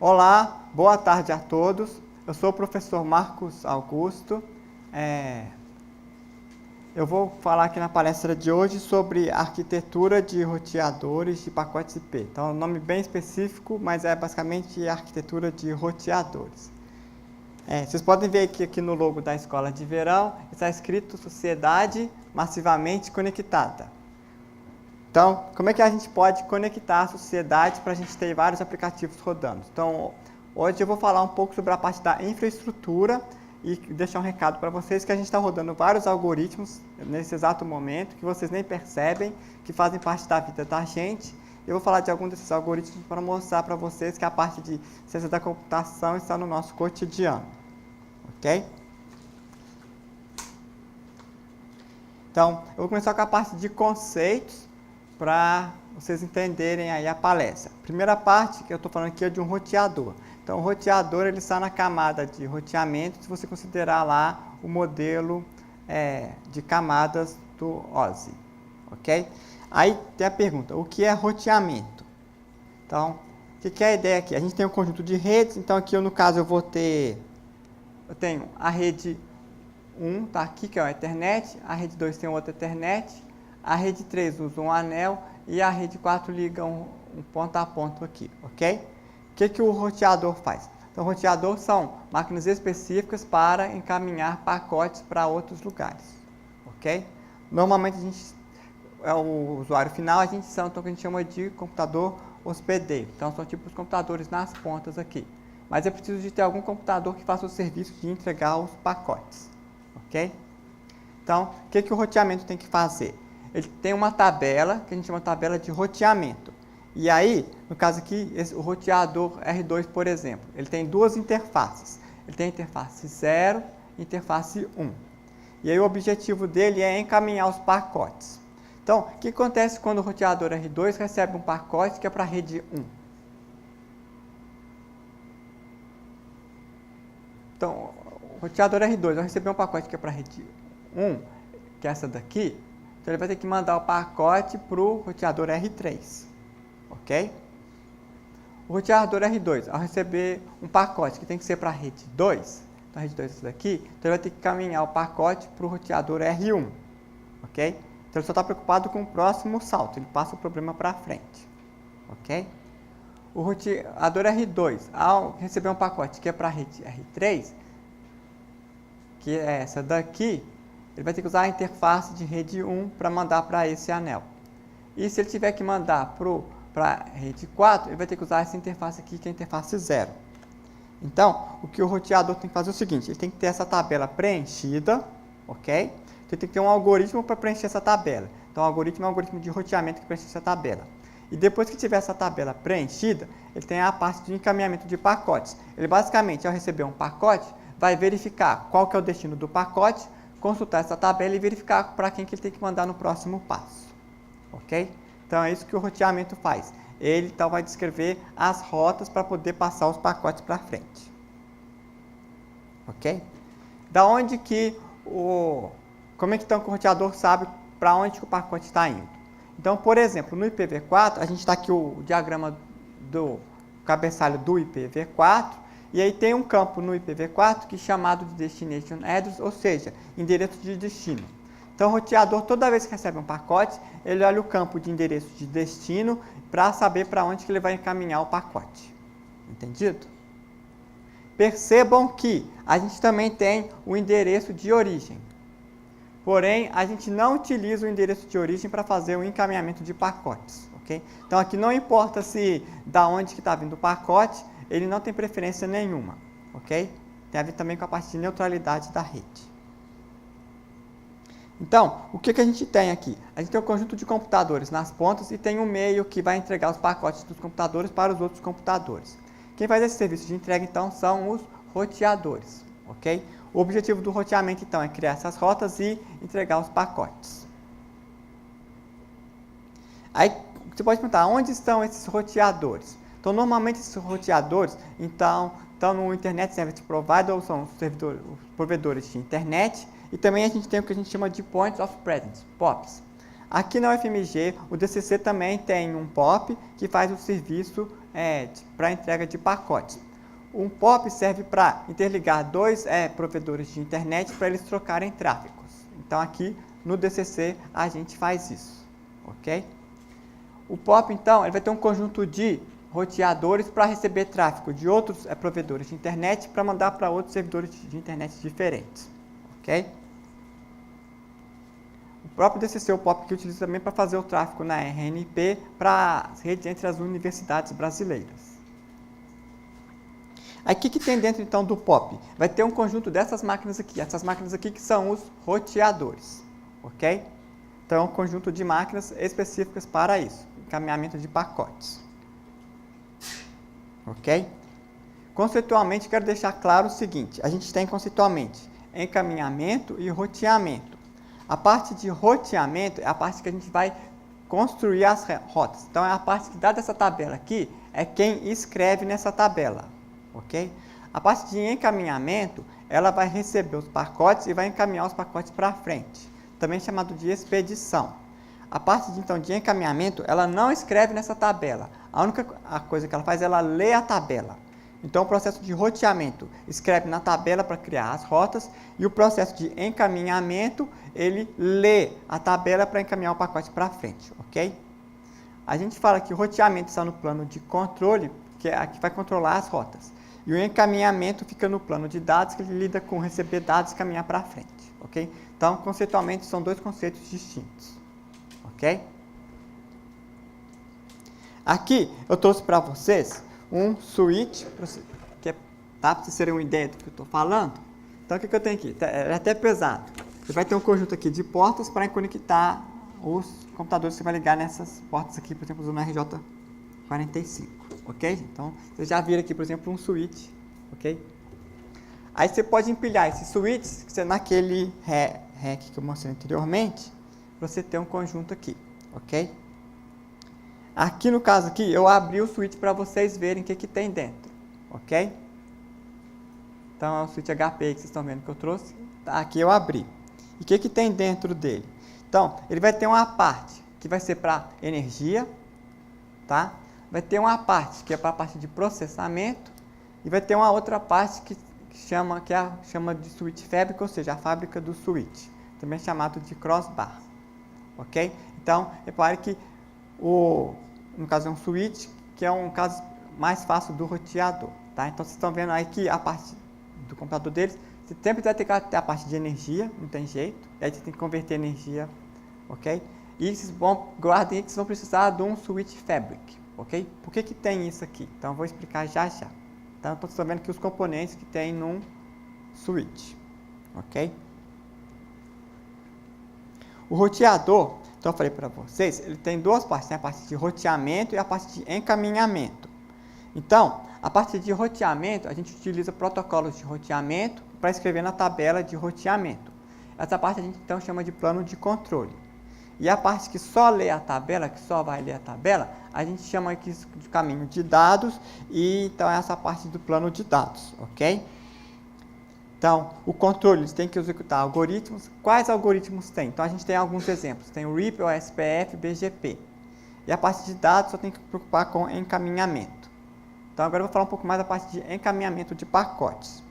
Olá, boa tarde a todos. Eu sou o professor Marcos Augusto. Eu vou falar aqui na palestra de hoje sobre arquitetura de roteadores de pacotes IP. Então, é um nome bem específico, mas é basicamente arquitetura de roteadores. Vocês podem ver aqui no logo da Escola de Verão, está escrito Sociedade Massivamente Conectada. Então, como é que a gente pode conectar a sociedade para a gente ter vários aplicativos rodando? Então, hoje eu vou falar um pouco sobre a parte da infraestrutura e deixar um recado para vocês que a gente está rodando vários algoritmos nesse exato momento, que vocês nem percebem, que fazem parte da vida da gente. Eu vou falar de algum desses algoritmos para mostrar para vocês que a parte de ciência da computação está no nosso cotidiano. Ok? Então, eu vou começar com a parte de conceitos, para vocês entenderem aí a palestra. A primeira parte que eu estou falando aqui é de um roteador. Então, o roteador ele está na camada de roteamento, se você considerar lá o modelo de camadas do OSI. Ok? Aí tem a pergunta, o que é roteamento? Então, o que é a ideia aqui? A gente tem um conjunto de redes, então aqui no caso eu tenho a rede 1, tá aqui, que é o Ethernet, a rede 2 tem outra Ethernet, a rede 3 usa um anel e a rede 4 liga um ponto a ponto aqui, ok? O que o roteador faz? Então, o roteador são máquinas específicas para encaminhar pacotes para outros lugares, ok? Normalmente, o usuário final, então, o que a gente chama de computador hospedeiro. Então, são tipo os computadores nas pontas aqui. Mas é preciso de ter algum computador que faça o serviço de entregar os pacotes, ok? Então, o que o roteamento tem que fazer? Ele tem uma tabela, que a gente chama de tabela de roteamento. E aí, no caso aqui, o roteador R2, por exemplo, ele tem duas interfaces. Ele tem a interface 0 e a interface 1. E aí o objetivo dele é encaminhar os pacotes. Então, o que acontece quando o roteador R2 recebe um pacote que é para a rede 1? Então, o roteador R2 vai receber um pacote que é para a rede 1, que é essa daqui. Então, ele vai ter que mandar o pacote para o roteador R3, ok? O roteador R2, ao receber um pacote que tem que ser para a rede 2, então a rede 2 é essa daqui, então ele vai ter que caminhar o pacote para o roteador R1, ok? Então, ele só está preocupado com o próximo salto, ele passa o problema para frente, ok? O roteador R2, ao receber um pacote que é para a rede R3, que é essa daqui, ele vai ter que usar a interface de rede 1 para mandar para esse anel. E se ele tiver que mandar para a rede 4, ele vai ter que usar essa interface aqui, que é a interface 0. Então, o que o roteador tem que fazer é o seguinte, ele tem que ter essa tabela preenchida, ok? Então, ele tem que ter um algoritmo para preencher essa tabela. Então, o algoritmo é um algoritmo de roteamento que preenche essa tabela. E depois que tiver essa tabela preenchida, ele tem a parte de encaminhamento de pacotes. Ele basicamente, ao receber um pacote, vai verificar qual que é o destino do pacote, consultar essa tabela e verificar para quem que ele tem que mandar no próximo passo, ok? Então, é isso que o roteamento faz. Ele, então, vai descrever as rotas para poder passar os pacotes para frente, ok? Da onde que como é que, então, que o roteador sabe para onde que o pacote está indo? Então, por exemplo, no IPv4, a gente está aqui o diagrama do cabeçalho do IPv4, e aí tem um campo no IPv4 que é chamado de Destination Address, ou seja, endereço de destino. Então, o roteador, toda vez que recebe um pacote, ele olha o campo de endereço de destino para saber para onde que ele vai encaminhar o pacote. Entendido? Percebam que a gente também tem o endereço de origem. Porém, a gente não utiliza o endereço de origem para fazer o encaminhamento de pacotes. Okay? Então, aqui não importa se da onde que está vindo o pacote, ele não tem preferência nenhuma, ok? Tem a ver também com a parte de neutralidade da rede. Então, o que a gente tem aqui? A gente tem um conjunto de computadores nas pontas e tem um meio que vai entregar os pacotes dos computadores para os outros computadores. Quem faz esse serviço de entrega, então, são os roteadores, ok? O objetivo do roteamento, então, é criar essas rotas e entregar os pacotes. Aí, você pode perguntar, onde estão esses roteadores? Então, normalmente, esses roteadores, estão no Internet Service Provider, ou são os provedores de internet, e também a gente tem o que a gente chama de Points of Presence, POPs. Aqui na UFMG, o DCC também tem um POP que faz o serviço para entrega de pacotes. Um POP serve para interligar dois provedores de internet para eles trocarem tráfegos. Então, aqui no DCC a gente faz isso, ok? O POP, então, ele vai ter um conjunto de roteadores para receber tráfego de outros provedores de internet para mandar para outros servidores de internet diferentes, ok? O próprio DCC, o POP, que utiliza também para fazer o tráfego na RNP para as redes entre as universidades brasileiras. Aí, o que tem dentro, então, do POP? Vai ter um conjunto dessas máquinas aqui. Essas máquinas aqui que são os roteadores, ok? Então, é um conjunto de máquinas específicas para isso, encaminhamento de pacotes. Ok? Conceitualmente, quero deixar claro o seguinte, a gente tem conceitualmente encaminhamento e roteamento. A parte de roteamento é a parte que a gente vai construir as rotas. Então, é a parte que dá dessa tabela aqui, é quem escreve nessa tabela. Ok? A parte de encaminhamento, ela vai receber os pacotes e vai encaminhar os pacotes para frente, também chamado de expedição. A parte de encaminhamento, ela não escreve nessa tabela. A única coisa que ela faz, ela lê a tabela. Então, o processo de roteamento escreve na tabela para criar as rotas e o processo de encaminhamento, ele lê a tabela para encaminhar o pacote para frente, ok? A gente fala que o roteamento está no plano de controle, que é a que vai controlar as rotas. E o encaminhamento fica no plano de dados, que ele lida com receber dados e caminhar para frente, ok? Então, conceitualmente, são dois conceitos distintos, ok? Aqui, eu trouxe para vocês um switch, para vocês terem uma ideia do que eu estou falando. Então, o que eu tenho aqui? É até pesado. Você vai ter um conjunto aqui de portas para conectar os computadores que você vai ligar nessas portas aqui, por exemplo, usando a RJ45, ok? Então, vocês já viram aqui, por exemplo, um switch, ok? Aí você pode empilhar esses switches naquele rack que eu mostrei anteriormente, para você ter um conjunto aqui, ok? Aqui no caso aqui, eu abri o switch para vocês verem o que tem dentro, ok? Então, é o switch HP que vocês estão vendo que eu trouxe. Aqui eu abri. E o que tem dentro dele? Então, ele vai ter uma parte que vai ser para energia, tá? Vai ter uma parte que é para a parte de processamento e vai ter uma outra parte que chama de switch fábrica, ou seja, a fábrica do switch, também chamado de crossbar, ok? Então, repare que no caso é um switch, que é um caso mais fácil do roteador, tá? Então, vocês estão vendo aí que a parte do computador deles, você sempre vai ter que ter a parte de energia, não tem jeito, e aí você tem que converter energia, ok? E vocês guardem aí que vocês vão precisar de um switch fabric, ok? Por que tem isso aqui? Então, eu vou explicar já já. Então, vocês estão vendo aqui os componentes que tem num switch, ok? O roteador, então eu falei para vocês, ele tem duas partes, tem a parte de roteamento e a parte de encaminhamento. Então, a parte de roteamento, a gente utiliza protocolos de roteamento para escrever na tabela de roteamento. Essa parte a gente então chama de plano de controle. E a parte que só lê a tabela, que só vai ler a tabela, a gente chama aqui de caminho de dados, e então essa parte do plano de dados, ok? Então, o controle tem que executar algoritmos. Quais algoritmos tem? Então, a gente tem alguns exemplos. Tem o RIP, o SPF, BGP. E a parte de dados só tem que se preocupar com encaminhamento. Então, agora eu vou falar um pouco mais da parte de encaminhamento de pacotes.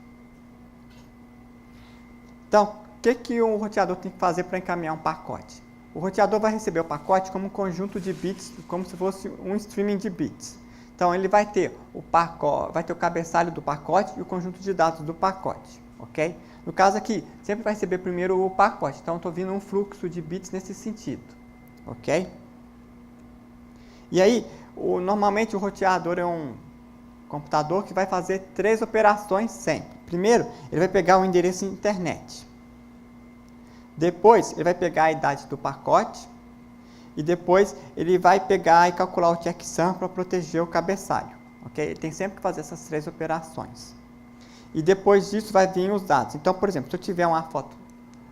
Então, o que um roteador tem que fazer para encaminhar um pacote? O roteador vai receber o pacote como um conjunto de bits, como se fosse um streaming de bits. Então, ele vai ter o cabeçalho do pacote e o conjunto de dados do pacote, ok? No caso aqui, sempre vai receber primeiro o pacote. Então, estou vindo um fluxo de bits nesse sentido, ok? E aí, normalmente o roteador é um computador que vai fazer 3 operações sempre. Primeiro, ele vai pegar o endereço internet. Depois, ele vai pegar a idade do pacote. E depois, ele vai pegar e calcular o checksum para proteger o cabeçalho. Okay? Ele tem sempre que fazer essas 3 operações. E depois disso, vai vir os dados. Então, por exemplo, se eu tiver uma foto,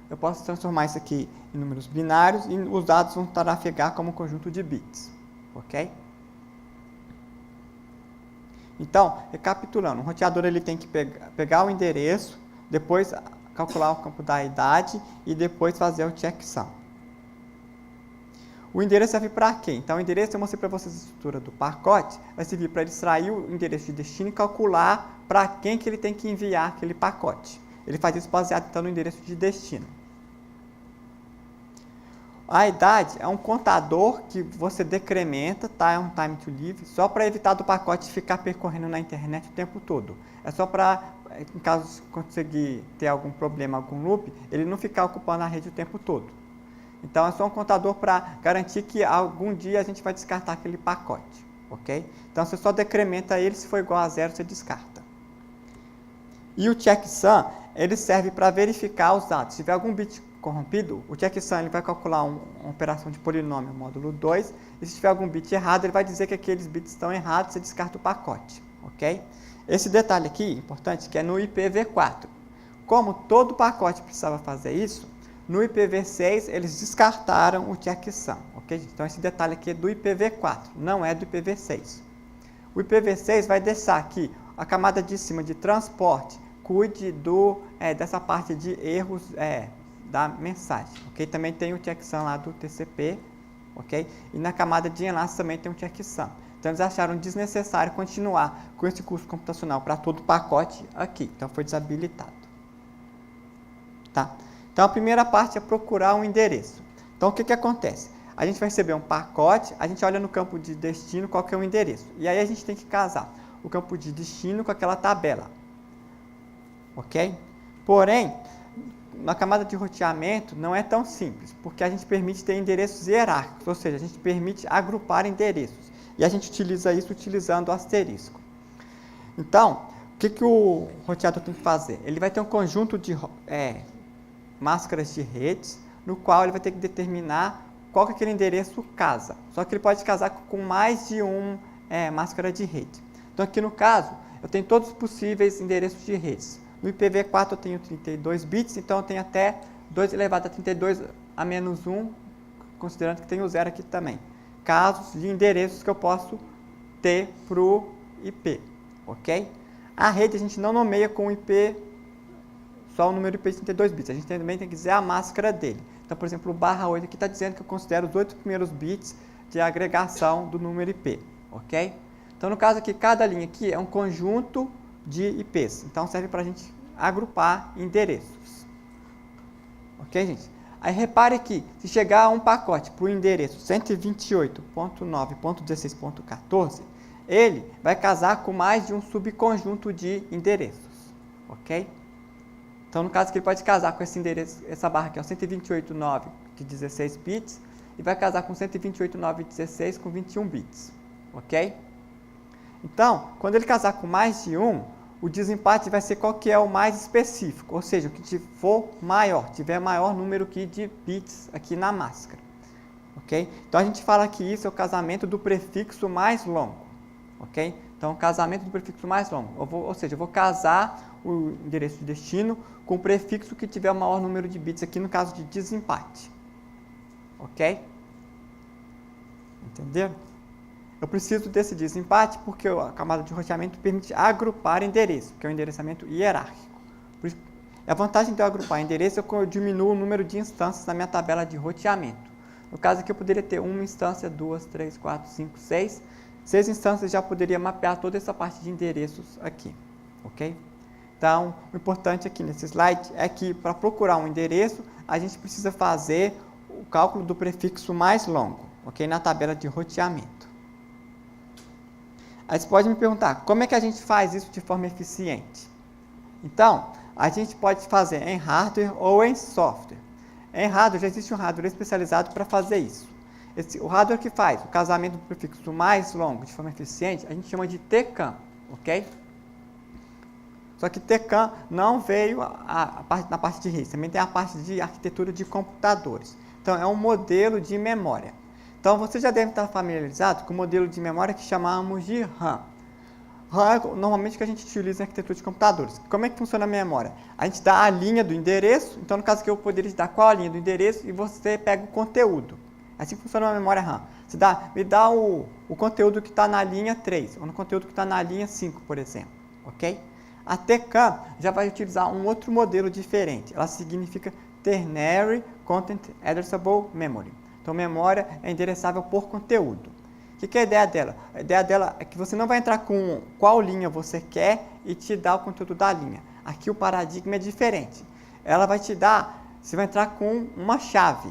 eu posso transformar isso aqui em números binários e os dados vão trafegar como um conjunto de bits. Ok? Então, recapitulando, o roteador ele tem que pegar o endereço, depois calcular o campo da idade e depois fazer o checksum. O endereço serve para quê? Então, o endereço, eu mostrei para vocês a estrutura do pacote, vai servir para ele extrair o endereço de destino e calcular para quem que ele tem que enviar aquele pacote. Ele faz isso baseado, então, no endereço de destino. A idade é um contador que você decrementa, tá? É um time to live, só para evitar do pacote ficar percorrendo na internet o tempo todo. É só para, em caso conseguir ter algum problema, algum loop, ele não ficar ocupando a rede o tempo todo. Então, é só um contador para garantir que algum dia a gente vai descartar aquele pacote, ok? Então, você só decrementa ele, se for igual a 0, você descarta. E o checksum, ele serve para verificar os dados. Se tiver algum bit corrompido, o checksum ele vai calcular uma operação de polinômio módulo 2, e se tiver algum bit errado, ele vai dizer que aqueles bits estão errados, você descarta o pacote, ok? Esse detalhe aqui, importante, que é no IPv4. Como todo pacote precisava fazer isso, no IPv6 eles descartaram o checksum, ok? Então esse detalhe aqui é do IPv4, não é do IPv6. O IPv6 vai deixar que a camada de cima de transporte cuide dessa parte de erros da mensagem, ok? Também tem o checksum lá do TCP, ok? E na camada de enlace também tem um checksum. Então eles acharam desnecessário continuar com esse custo computacional para todo o pacote aqui, então foi desabilitado. Tá? Então a primeira parte é procurar um endereço. Então o que acontece? A gente vai receber um pacote, a gente olha no campo de destino qual que é o endereço. E aí a gente tem que casar o campo de destino com aquela tabela. Ok? Porém, na camada de roteamento não é tão simples, porque a gente permite ter endereços hierárquicos, ou seja, a gente permite agrupar endereços. E a gente utiliza isso utilizando o asterisco. Então, o que o roteador tem que fazer? Ele vai ter um conjunto de máscaras de redes, no qual ele vai ter que determinar qual que aquele endereço casa. Só que ele pode casar com mais de máscara de rede. Então, aqui no caso, eu tenho todos os possíveis endereços de redes. No IPv4 eu tenho 32 bits, então eu tenho até 2 elevado a 32 a menos 1, considerando que tem o 0 aqui também. Casos de endereços que eu posso ter para o IP, ok? A rede a gente não nomeia com o IP, só o número IP de 32 bits, a gente também tem que dizer a máscara dele. Então, por exemplo, o /8 aqui está dizendo que eu considero os 8 primeiros bits de agregação do número IP, ok? Então, no caso aqui, cada linha aqui é um conjunto de IPs, então serve para a gente agrupar endereços, ok, gente? Aí repare que, se chegar um pacote para o endereço 128.9.16.14, ele vai casar com mais de um subconjunto de endereços, ok? Então, no caso aqui, ele pode casar com esse endereço, essa barra aqui, 128.9 de 16 bits, e vai casar com 128.9 de 16 com 21 bits, ok? Então, quando ele casar com mais de um, o desempate vai ser qual que é o mais específico, ou seja, o que for maior, tiver maior número de bits aqui na máscara, ok? Então, a gente fala que isso é o casamento do prefixo mais longo, ok? Então, o casamento do prefixo mais longo, ou seja, eu vou casar o endereço de destino com o prefixo que tiver o maior número de bits aqui no caso de desempate, ok? Entenderam? Eu preciso desse desempate porque a camada de roteamento permite agrupar endereços, que é o endereçamento hierárquico. A vantagem de eu agrupar endereço é que eu diminuo o número de instâncias na minha tabela de roteamento. No caso aqui eu poderia ter uma instância, 2, 3, 4, 5, 6. 6 instâncias já poderia mapear toda essa parte de endereços aqui, ok? Então, o importante aqui nesse slide é que para procurar um endereço, a gente precisa fazer o cálculo do prefixo mais longo, ok? Na tabela de roteamento. Aí você pode me perguntar, como é que a gente faz isso de forma eficiente? Então, a gente pode fazer em hardware ou em software. Em hardware, já existe um hardware especializado para fazer isso. O hardware que faz o casamento do prefixo mais longo de forma eficiente, a gente chama de TCAM, ok? Só que TCAM não veio na parte de rede, também tem a parte de arquitetura de computadores. Então, é um modelo de memória. Então, você já deve estar familiarizado com o modelo de memória que chamamos de RAM. RAM é normalmente o que a gente utiliza em arquitetura de computadores. Como é que funciona a memória? A gente dá a linha do endereço, então no caso aqui eu poderia te dar qual a linha do endereço e você pega o conteúdo. Assim funciona a memória RAM. Você me dá o conteúdo que está na linha 3, ou no conteúdo que está na linha 5, por exemplo. Ok? A TCAM já vai utilizar um outro modelo diferente. Ela significa Ternary Content Addressable Memory. Então, memória é endereçável por conteúdo. O que é a ideia dela? A ideia dela é que você não vai entrar com qual linha você quer e te dar o conteúdo da linha. Aqui o paradigma é diferente. Ela vai te dar, você vai entrar com uma chave,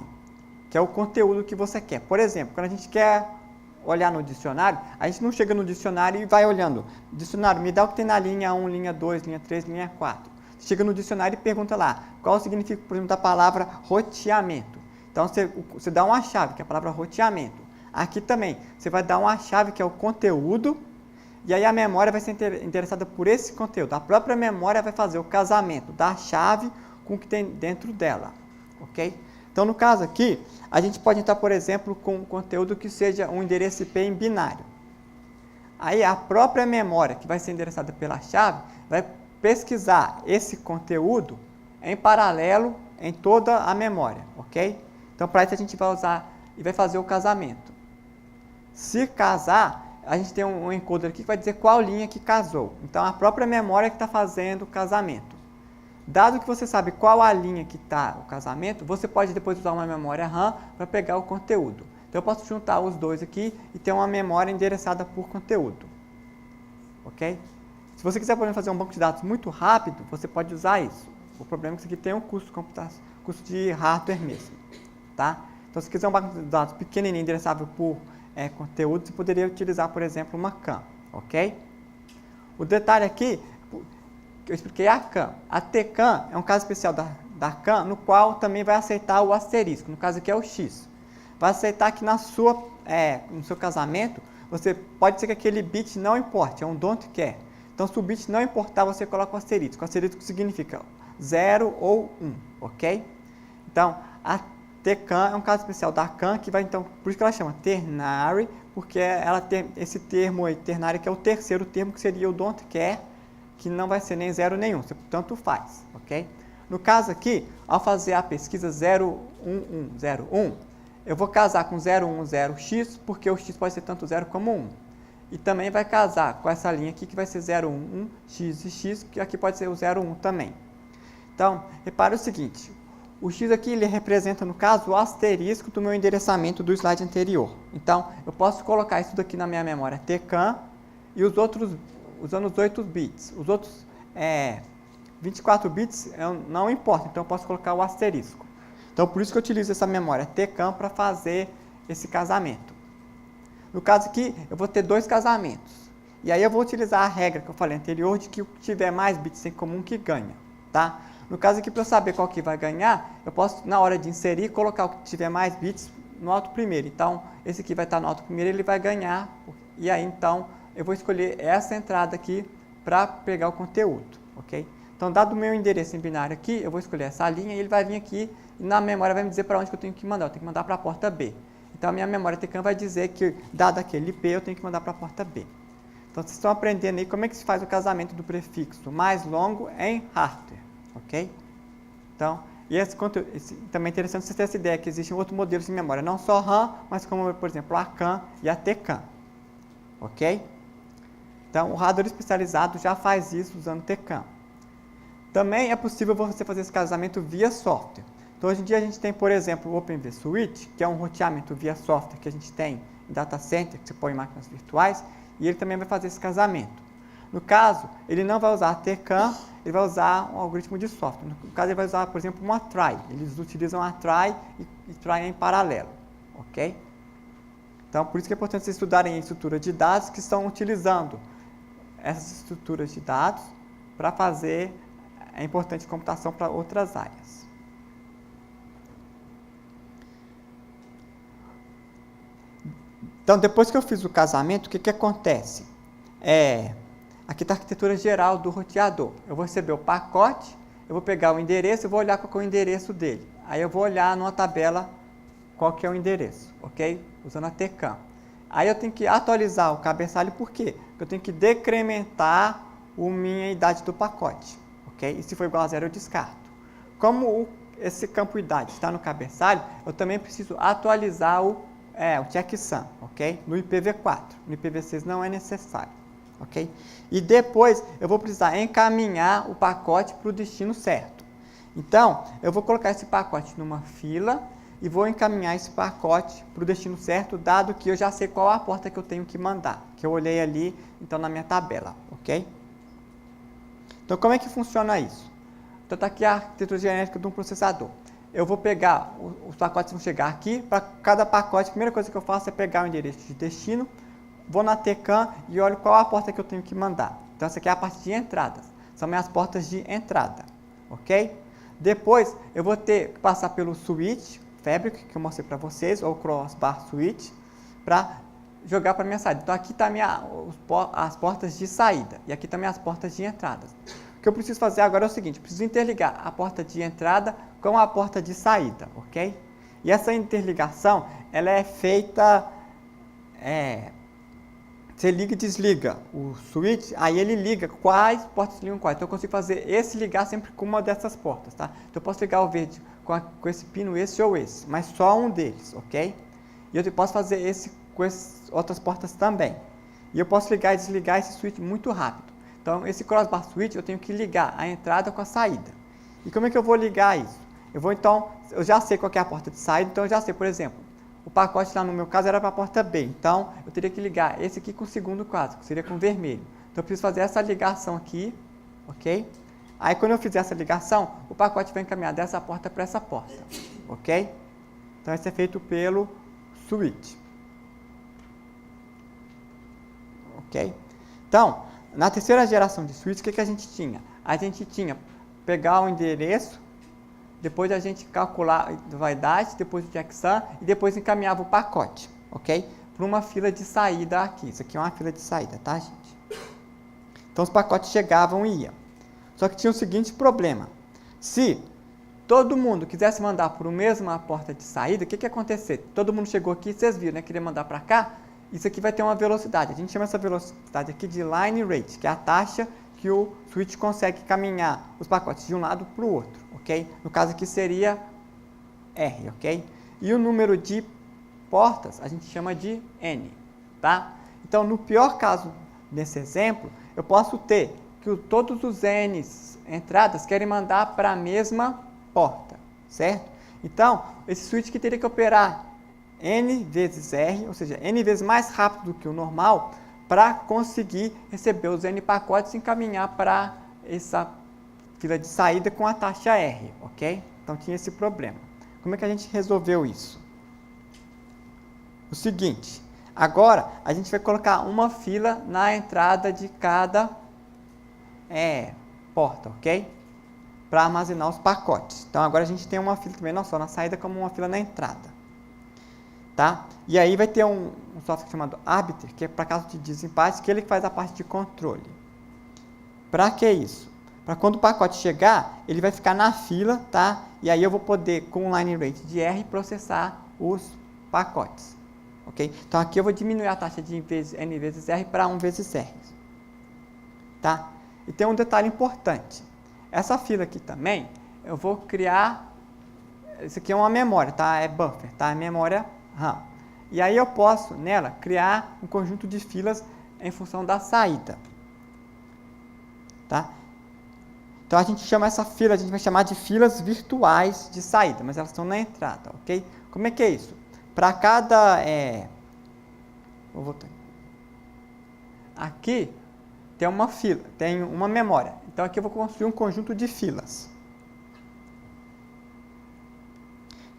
que é o conteúdo que você quer. Por exemplo, quando a gente quer olhar no dicionário, a gente não chega no dicionário e vai olhando. Dicionário, me dá o que tem na linha 1, linha 2, linha 3, linha 4. Chega no dicionário e pergunta lá, qual o significado, por exemplo, da palavra roteamento. Então, você dá uma chave, que é a palavra roteamento. Aqui também, você vai dar uma chave, que é o conteúdo, e aí a memória vai ser interessada por esse conteúdo. A própria memória vai fazer o casamento da chave com o que tem dentro dela, ok? Então, no caso aqui, a gente pode entrar, por exemplo, com um conteúdo que seja um endereço IP em binário. Aí, a própria memória, que vai ser endereçada pela chave, vai pesquisar esse conteúdo em paralelo em toda a memória, ok? Então, para isso, a gente vai usar e vai fazer o casamento. Se casar, a gente tem um encoder aqui que vai dizer qual linha que casou. Então, a própria memória que está fazendo o casamento. Dado que você sabe qual a linha que está o casamento, você pode depois usar uma memória RAM para pegar o conteúdo. Então, eu posso juntar os dois aqui e ter uma memória endereçada por conteúdo. Ok? Se você quiser, por exemplo, fazer um banco de dados muito rápido, você pode usar isso. O problema é que isso aqui tem um custo de computação, custo de hardware mesmo. Tá? Então, se quiser um banco de dados pequenininho, endereçável por conteúdo, você poderia utilizar, por exemplo, uma CAN. Ok? O detalhe aqui, que eu expliquei a CAN. A TCAN é um caso especial da CAN, no qual também vai aceitar o asterisco, no caso aqui é o X. Vai aceitar que no seu casamento, pode ser que aquele bit não importe, é um don't care. Então, se o bit não importar, você coloca o asterisco. O asterisco significa 0 ou 1, ok? Então, a TCAN é um caso especial da CAN, que vai, então, por isso que ela chama ternary, porque ela tem esse termo aí, ternary, que é o terceiro termo, que seria o don't care, que não vai ser nem 0 nem 1, tanto faz, ok? No caso aqui, ao fazer a pesquisa 01101, eu vou casar com 010x, porque o x pode ser tanto 0 como 1. E também vai casar com essa linha aqui, que vai ser 011x e x, que aqui pode ser o 01 também. Então, repare o seguinte, o x aqui ele representa, no caso, o asterisco do meu endereçamento do slide anterior. Então, eu posso colocar isso daqui na minha memória TCAN e os outros, usando os 8 bits. Os outros 24 bits não importa, então eu posso colocar o asterisco. Então, por isso que eu utilizo essa memória TCAN para fazer esse casamento. No caso aqui, eu vou ter dois casamentos. E aí eu vou utilizar a regra que eu falei anterior, de que o que tiver mais bits em comum que ganha, tá? No caso aqui, para eu saber qual que vai ganhar, eu posso, na hora de inserir, colocar o que tiver mais bits no alto primeiro. Então, esse aqui vai estar no alto primeiro, ele vai ganhar. E aí, então, eu vou escolher essa entrada aqui para pegar o conteúdo, ok? Então, dado o meu endereço em binário aqui, eu vou escolher essa linha e ele vai vir aqui e na memória vai me dizer para onde que eu tenho que mandar. Eu tenho que mandar para a porta B. Então, a minha memória TCAN vai dizer que, dado aquele IP, eu tenho que mandar para a porta B. Então, vocês estão aprendendo aí como é que se faz o casamento do prefixo mais longo em hardware, ok? Então, também é interessante você ter essa ideia que existem outros modelos de memória, não só RAM, mas como, por exemplo, a CAN e a TCAN, ok? Então, o hardware especializado já faz isso usando TCAN. Também é possível você fazer esse casamento via software. Então, hoje em dia a gente tem, por exemplo, o OpenVSwitch, que é um roteamento via software que a gente tem em data center, que você põe em máquinas virtuais, e ele também vai fazer esse casamento. No caso, ele não vai usar a TCAN, ele vai usar um algoritmo de software. No caso, ele vai usar, por exemplo, uma try. Eles utilizam a try e try em paralelo, ok? Então, por isso que é importante vocês estudarem a estrutura de dados que estão utilizando essas estruturas de dados para fazer a importante computação para outras áreas. Então, depois que eu fiz o casamento, o que acontece? Aqui está a arquitetura geral do roteador. Eu vou receber o pacote, eu vou pegar o endereço e vou olhar qual que é o endereço dele. Aí eu vou olhar numa tabela qual que é o endereço, ok? Usando a TCAN. Aí eu tenho que atualizar o cabeçalho, por quê? Porque eu tenho que decrementar a minha idade do pacote, ok? E se for igual a 0, eu descarto. Como esse campo idade está no cabeçalho, eu também preciso atualizar o checksum, ok? No IPv4. No IPv6 não é necessário, ok? E depois eu vou precisar encaminhar o pacote para o destino certo. Então, eu vou colocar esse pacote numa fila e vou encaminhar esse pacote para o destino certo, dado que eu já sei qual a porta que eu tenho que mandar, que eu olhei ali, então, na minha tabela, ok? Então, como é que funciona isso? Então, está aqui a arquitetura genética de um processador. Eu vou pegar, os pacotes vão chegar aqui, para cada pacote, a primeira coisa que eu faço é pegar o endereço de destino, vou na TCAM e olho qual a porta que eu tenho que mandar. Então, essa aqui é a parte de entradas, são minhas portas de entrada, ok? Depois, eu vou ter que passar pelo switch, Fabric, que eu mostrei para vocês, ou Crossbar Switch, para jogar para a minha saída. Então, aqui está as portas de saída, e aqui também as portas de entrada. O que eu preciso fazer agora é o seguinte, preciso interligar a porta de entrada com a porta de saída, ok? E essa interligação, ela é feita, você liga e desliga o switch, aí ele liga quais portas ligam quais. Então eu consigo fazer esse ligar sempre com uma dessas portas, tá? Então eu posso ligar o verde com esse pino, esse ou esse, mas só um deles, ok? E eu posso fazer esse com essas outras portas também. E eu posso ligar e desligar esse switch muito rápido. Então esse crossbar switch eu tenho que ligar a entrada com a saída. E como é que eu vou ligar isso? Eu já sei qual é a porta de saída, então eu já sei, por exemplo, o pacote lá no meu caso era para a porta B, então eu teria que ligar esse aqui com o segundo caso, que seria com vermelho. Então eu preciso fazer essa ligação aqui, ok? Aí quando eu fizer essa ligação, o pacote vai encaminhar dessa porta para essa porta, ok? Então isso é feito pelo switch. Ok? Então, na terceira geração de switch, o que a gente tinha? A gente tinha pegar o endereço, depois a gente calcular a vaidade, depois o checksum e depois encaminhava o pacote, ok? Para uma fila de saída aqui. Isso aqui é uma fila de saída, tá, gente? Então os pacotes chegavam e iam. Só que tinha o seguinte problema. Se todo mundo quisesse mandar por uma mesma porta de saída, o que ia acontecer? Todo mundo chegou aqui, vocês viram, né? Queria mandar para cá, isso aqui vai ter uma velocidade. A gente chama essa velocidade aqui de line rate, que é a taxa que o switch consegue caminhar os pacotes de um lado para o outro, ok? No caso aqui seria R, ok? E o número de portas a gente chama de N, tá? Então, no pior caso desse exemplo, eu posso ter que todos os N's entradas querem mandar para a mesma porta, certo? Então, esse switch que teria que operar N vezes R, ou seja, N vezes mais rápido do que o normal, para conseguir receber os N pacotes e encaminhar para essa fila de saída com a taxa R, ok? Então tinha esse problema. Como é que a gente resolveu isso? O seguinte, agora a gente vai colocar uma fila na entrada de cada porta, ok? Para armazenar os pacotes. Então agora a gente tem uma fila também, não só na saída, como uma fila na entrada. Tá? E aí vai ter um software chamado Arbiter, que é para caso de desempate, que ele faz a parte de controle. Para que isso? Para quando o pacote chegar, ele vai ficar na fila, tá? E aí eu vou poder, com o line rate de R, processar os pacotes. Ok? Então aqui eu vou diminuir a taxa de N vezes R para 1 vezes R. Tá? E tem um detalhe importante. Essa fila aqui também, eu vou criar, isso aqui é uma memória, tá? É buffer, tá? É memória RAM. E aí eu posso, nela, criar um conjunto de filas em função da saída. Tá? Então a gente chama essa fila, a gente vai chamar de filas virtuais de saída, mas elas estão na entrada, ok? Como é que é isso? Para cada... Vou voltar. Aqui tem uma fila, tem uma memória. Então aqui eu vou construir um conjunto de filas.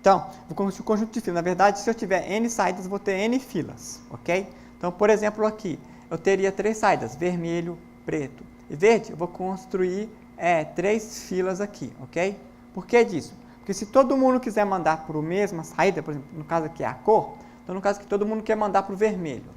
Então, vou construir um conjunto de filas. Na verdade, se eu tiver N saídas, eu vou ter N filas, ok? Então, por exemplo, aqui, eu teria 3 saídas, vermelho, preto e verde. Eu vou construir 3 filas aqui, ok? Por que disso? Porque se todo mundo quiser mandar para a mesma saída, por exemplo, no caso aqui é a cor, então no caso que todo mundo quer mandar para o vermelho.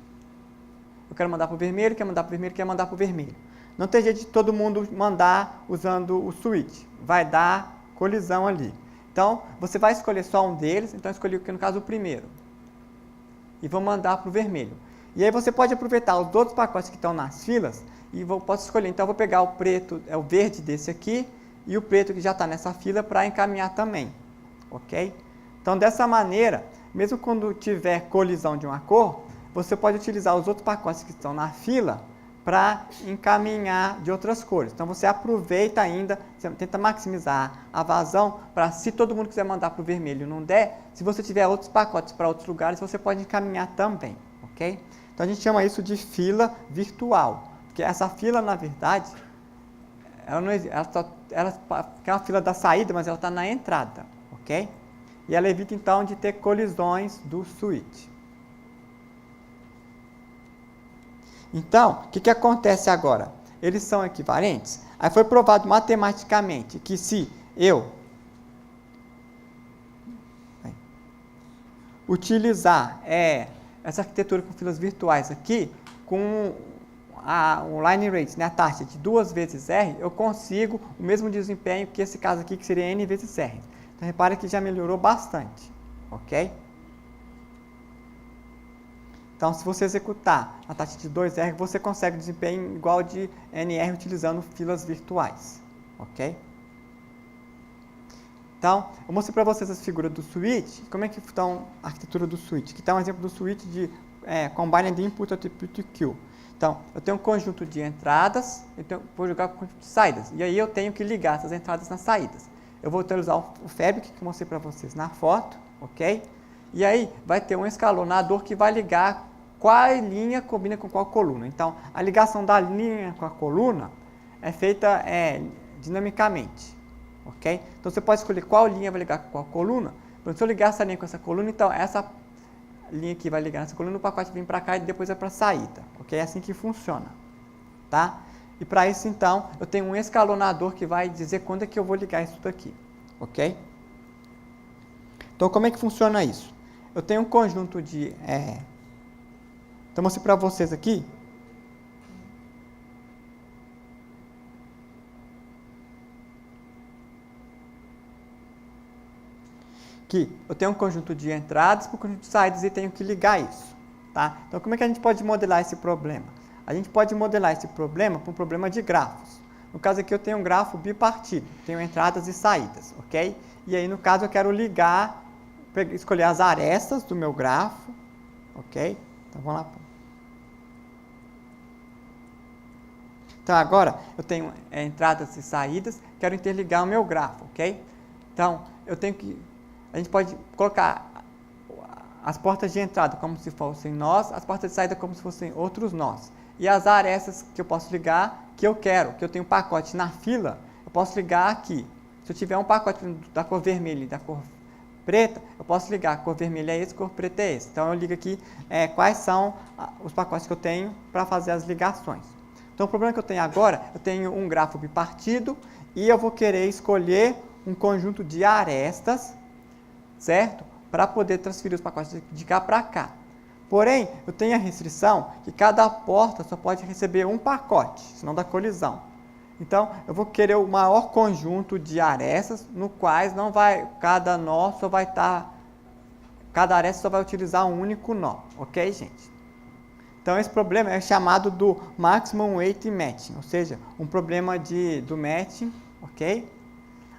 Eu quero mandar para o vermelho, quer mandar para o vermelho, quer mandar para o vermelho. Não tem jeito de todo mundo mandar usando o switch. Vai dar colisão ali. Então, você vai escolher só um deles, então eu escolhi aqui no caso o primeiro. E vou mandar para o vermelho. E aí você pode aproveitar os outros pacotes que estão nas filas e posso escolher. Então eu vou pegar o preto, o verde desse aqui, e o preto que já está nessa fila para encaminhar também. Ok? Então dessa maneira, mesmo quando tiver colisão de uma cor, você pode utilizar os outros pacotes que estão na fila para encaminhar de outras cores. Então você aproveita ainda, você tenta maximizar a vazão para, se todo mundo quiser mandar para o vermelho e não der, se você tiver outros pacotes para outros lugares, você pode encaminhar também, ok? Então a gente chama isso de fila virtual, porque essa fila, na verdade, ela é uma fila da saída, mas ela está na entrada, ok? E ela evita então de ter colisões do switch. Então, o que acontece agora? Eles são equivalentes? Aí foi provado matematicamente que se eu utilizar essa arquitetura com filas virtuais aqui, com o line rate, né, a taxa de 2 vezes R, eu consigo o mesmo desempenho que esse caso aqui, que seria N vezes R. Então, repare que já melhorou bastante, ok? Então, se você executar a taxa de 2R, você consegue desempenho igual de NR utilizando filas virtuais, ok? Então, eu mostrei para vocês as figuras do switch. Como é que está a arquitetura do switch? Aqui está um exemplo do switch de Combined Input Output Queue. Então, eu tenho um conjunto de entradas, então vou jogar com um conjunto de saídas. E aí eu tenho que ligar essas entradas nas saídas. Eu vou utilizar o Fabric, que eu mostrei para vocês na foto, ok? E aí vai ter um escalonador que vai ligar qual linha combina com qual coluna. Então, a ligação da linha com a coluna é feita dinamicamente, ok? Então, você pode escolher qual linha vai ligar com qual coluna. Então, se eu ligar essa linha com essa coluna, então essa linha que vai ligar nessa coluna, o pacote vem para cá e depois vai para a saída, ok? É assim que funciona, tá? E para isso, então, eu tenho um escalonador que vai dizer quando é que eu vou ligar isso daqui, ok? Então, como é que funciona isso? Eu tenho um conjunto de... Então, eu mostrei para vocês aqui. Que eu tenho um conjunto de entradas para um conjunto de saídas e tenho que ligar isso, tá? Então, como é que a gente pode modelar esse problema? A gente pode modelar esse problema para um problema de grafos. No caso aqui, eu tenho um grafo bipartido, tenho entradas e saídas, ok? E aí, no caso, eu quero ligar, escolher as arestas do meu grafo, ok? Então, vamos lá. Então, agora, eu tenho entradas e saídas, quero interligar o meu grafo, ok? Então, a gente pode colocar as portas de entrada como se fossem nós, as portas de saída como se fossem outros nós. E as arestas que eu posso ligar, que eu tenho um pacote na fila, eu posso ligar aqui. Se eu tiver um pacote da cor vermelha e da cor preta, eu posso ligar a cor vermelha é esse, cor preta é esse. Então, eu ligo aqui quais são os pacotes que eu tenho para fazer as ligações. Então, o problema que eu tenho agora, eu tenho um grafo bipartido e eu vou querer escolher um conjunto de arestas, certo? Para poder transferir os pacotes de cá para cá. Porém, eu tenho a restrição que cada porta só pode receber um pacote, senão dá colisão. Então, eu vou querer o maior conjunto de arestas, no quais não vai, cada aresta só vai utilizar um único nó, ok, gente? Então, esse problema é chamado do Maximum Weight Matching, ou seja, um problema do matching, ok?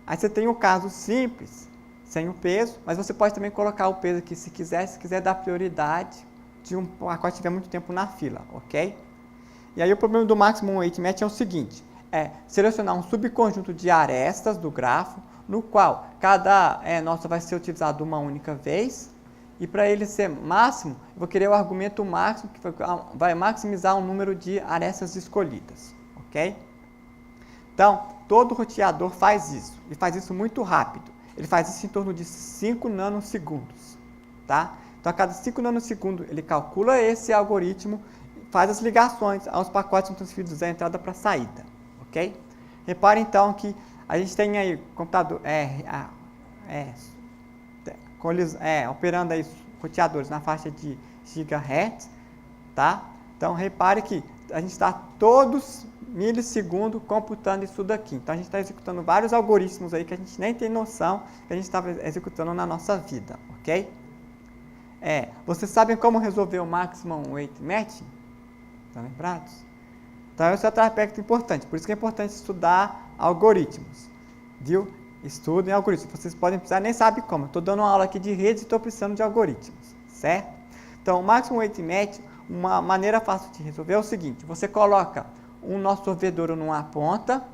Aí você tem o caso simples, sem o peso, mas você pode também colocar o peso aqui se quiser dar prioridade de um pacote que tiver muito tempo na fila, ok? E aí o problema do Maximum Weight Matching é o seguinte, selecionar um subconjunto de arestas do grafo, no qual cada nó vai ser utilizado uma única vez, e para ele ser máximo, eu vou querer o argumento máximo, que vai maximizar o número de arestas escolhidas, ok? Então, todo roteador faz isso, e faz isso muito rápido. Ele faz isso em torno de 5 nanosegundos, tá? Então, a cada 5 nanosegundos, ele calcula esse algoritmo, faz as ligações aos pacotes que são transferidos da entrada para a saída, ok? Repare, então, que a gente tem aí computador, operando aí roteadores na faixa de gigahertz, tá? Então, repare que a gente está todos milissegundos computando isso daqui. Então, a gente está executando vários algoritmos aí que a gente nem tem noção que a gente estava executando na nossa vida, ok? Vocês sabem como resolver o Maximum Weight Matching? Estão lembrados? Então, esse é outro aspecto importante. Por isso que é importante estudar algoritmos, viu? Estudem algoritmos. Vocês podem precisar, nem sabem como. Estou dando uma aula aqui de redes e estou precisando de algoritmos, certo? Então, o Maximum Weight Match, uma maneira fácil de resolver é o seguinte: você coloca um nó solvedor numa ponta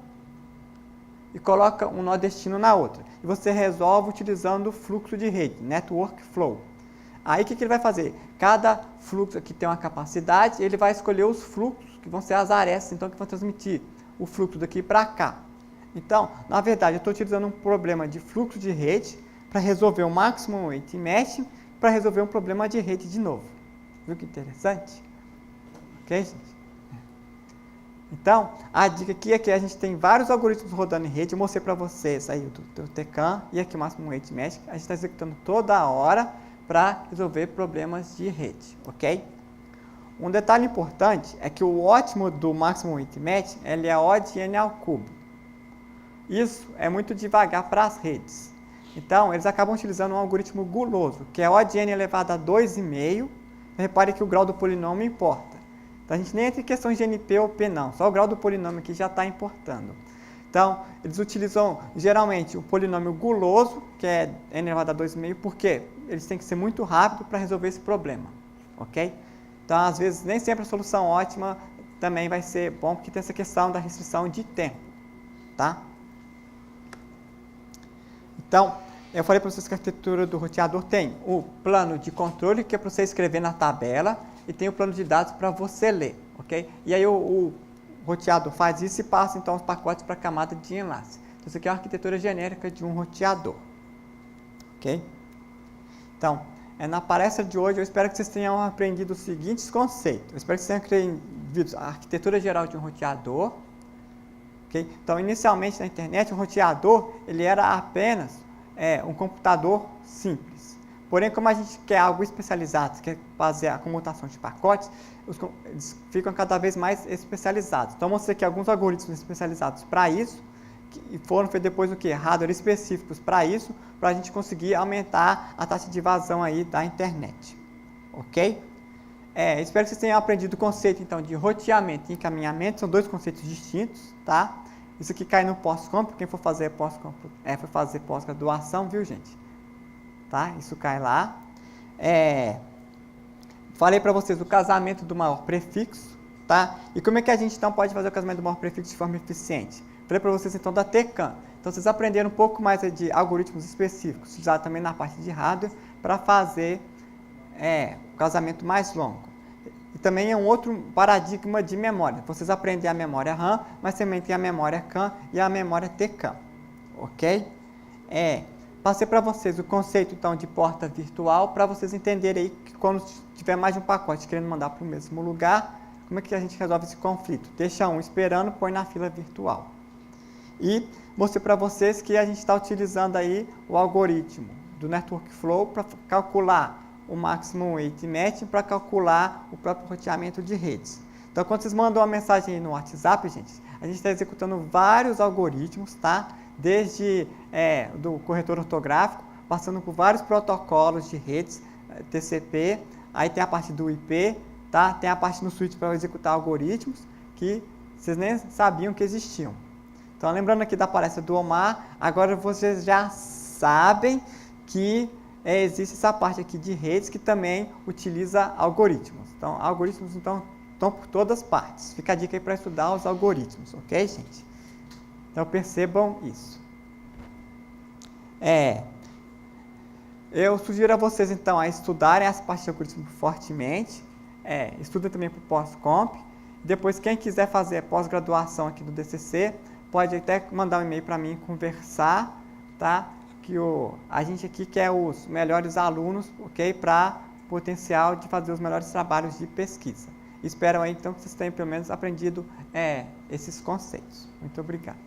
e coloca um nó destino na outra. E você resolve utilizando o fluxo de rede, Network Flow. Aí o que ele vai fazer? Cada fluxo aqui tem uma capacidade, ele vai escolher os fluxos que vão ser as arestas, então, que vão transmitir o fluxo daqui para cá. Então, na verdade, eu estou utilizando um problema de fluxo de rede para resolver o Maximum Weight Matching, para resolver um problema de rede de novo. Viu que interessante? Ok, gente? Então, a dica aqui é que a gente tem vários algoritmos rodando em rede. Eu mostrei para vocês aí do TCAM e aqui o Maximum Weight Matching. A gente está executando toda hora para resolver problemas de rede, ok? Um detalhe importante é que o ótimo do Maximum Weight Matching, ele é O de N ao cubo. Isso é muito devagar para as redes. Então, eles acabam utilizando um algoritmo guloso, que é O de N elevado a 2,5. Repare que o grau do polinômio importa. Então, a gente nem entra em questões de NP ou P não, só o grau do polinômio aqui já está importando. Então, eles utilizam geralmente o polinômio guloso, que é N elevado a 2,5, porque eles têm que ser muito rápido para resolver esse problema, ok? Então, às vezes, nem sempre a solução ótima também vai ser bom, porque tem essa questão da restrição de tempo, tá? Então, eu falei para vocês que a arquitetura do roteador tem o plano de controle, que é para você escrever na tabela, e tem o plano de dados para você ler, ok? E aí o roteador faz isso e passa então os pacotes para a camada de enlace. Então, isso aqui é a arquitetura genérica de um roteador, ok? Então, na palestra de hoje eu espero que vocês tenham aprendido os seguintes conceitos. Eu espero que vocês tenham aprendido a arquitetura geral de um roteador, ok? Então, inicialmente na internet, o roteador ele era apenas um computador simples. Porém, como a gente quer algo especializado, quer fazer a comutação de pacotes, eles ficam cada vez mais especializados. Então, eu mostrei aqui alguns algoritmos especializados para isso, e foram feitos depois o que? Hardware específicos para isso, para a gente conseguir aumentar a taxa de vazão aí da internet. Ok? Espero que vocês tenham aprendido o conceito então de roteamento e encaminhamento, são dois conceitos distintos, tá? Isso aqui cai no pós-comp, quem for fazer pós-graduação, viu, gente? Tá? Isso cai lá. Falei para vocês o casamento do maior prefixo, tá? E como é que a gente então pode fazer o casamento do maior prefixo de forma eficiente? Falei para vocês então da TCAM. Então vocês aprenderam um pouco mais de algoritmos específicos, utilizados também na parte de hardware, para fazer o casamento mais longo. E também é um outro paradigma de memória. Vocês aprendem a memória RAM, mas também tem a memória CAN e a memória TCAM, ok? Passei para vocês o conceito então de porta virtual, para vocês entenderem aí que quando tiver mais de um pacote querendo mandar para o mesmo lugar, como é que a gente resolve esse conflito? Deixa um esperando, põe na fila virtual. E mostrei para vocês que a gente está utilizando aí o algoritmo do Network Flow para calcular o Maximum Weight Matching, para calcular o próprio roteamento de redes. Então, quando vocês mandam uma mensagem aí no WhatsApp, gente, a gente está executando vários algoritmos, tá? Desde do corretor ortográfico, passando por vários protocolos de redes, TCP, aí tem a parte do IP, tá? Tem a parte no switch para executar algoritmos que vocês nem sabiam que existiam. Então, lembrando aqui da palestra do Omar, agora vocês já sabem que existe essa parte aqui de redes que também utiliza algoritmos. Então, algoritmos estão por todas as partes. Fica a dica aí para estudar os algoritmos, ok, gente? Então, percebam isso. Eu sugiro a vocês, então, a estudarem essa parte de algoritmo fortemente. Estudem também para o pós-comp. Depois, quem quiser fazer pós-graduação aqui do DCC, pode até mandar um e-mail para mim conversar, tá? Que a gente aqui quer os melhores alunos, ok? Para potencial de fazer os melhores trabalhos de pesquisa. Espero aí, então, que vocês tenham pelo menos aprendido esses conceitos. Muito obrigado.